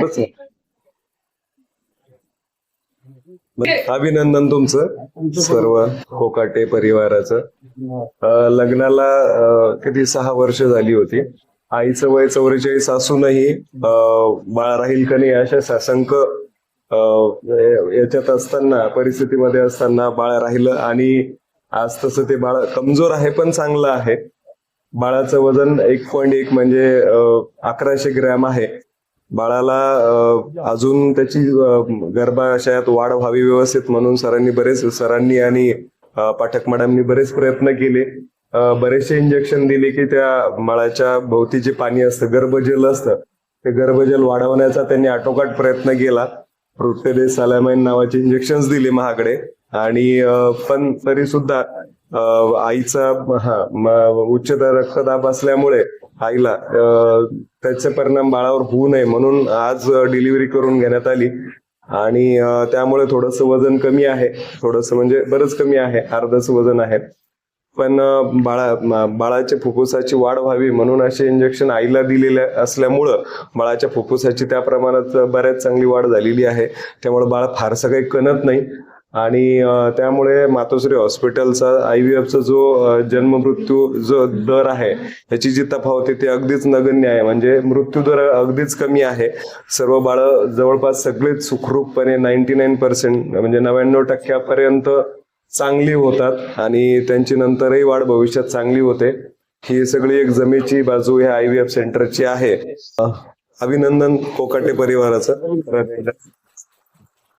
बस. अभिनंदन तुमचं सर्व कोकाटे परिवाराचं. लग्नाला किती 6 वर्ष झाली होती. आईचं वय 44 असूनही बाळ राहील का नाही अशा साशंक याच्यात असताना, परिस्थितीमध्ये असताना बाळ राहिलं. आणि आज तसं ते बाळ कमजोर आहे पण चांगलं आहे. बाळाचं वजन 1.1 म्हणजे 1100 ग्रॅम आहे. बाळाला अजून त्याची गर्भाशयात वाढ व्हावी व्यवस्थित म्हणून सरांनी आणि पाठक मॅडमनी बरेच प्रयत्न केले. बरेचसे इंजेक्शन दिले की त्या बाळाच्या भोवती जे पाणी असतं, गर्भजल असतं, ते गर्भजल वाढवण्याचा त्यांनी आटोकाट प्रयत्न केला. प्रोटेडेस सॅलामाइन नावाचे इंजेक्शन दिले महागडे. आणि पण तरी सुद्धा आईचा उच्च रक्तदाब असल्यामुळे आईला त्याचे परिणाम बाळावर होऊ नये म्हणून आज डिलिव्हरी करून घेण्यात आली. आणि त्यामुळे थोडंसं वजन कमी आहे, थोडंसं म्हणजे बरंच कमी आहे, अर्धच वजन आहे. पण बाळाच्या फुफ्फुसाची वाढ व्हावी म्हणून असे इंजेक्शन आईला दिलेले असल्यामुळं बाळाच्या फुफ्फुसाची त्या प्रमाणात बऱ्याच चांगली वाढ झालेली आहे. त्यामुळे बाळ फारसं काही कणत नाही. आणि त्यामुळे मातोश्री हॉस्पिटलचा IVFचा जो जन्ममृत्यू जो दर आहे त्याची जी तफावत आहे ती अगदीच नगण्य आहे. म्हणजे मृत्यू दर अगदीच कमी आहे. सर्व बाळं जवळपास सगळेच सुखरूपपणे 99% म्हणजे 99% चांगली होतात आणि त्यांची नंतरही वाढ भविष्यात चांगली होते. ही सगळी एक जमेची बाजू ह्या IVF सेंटरची आहे. अभिनंदन कोकाटे परिवाराचं.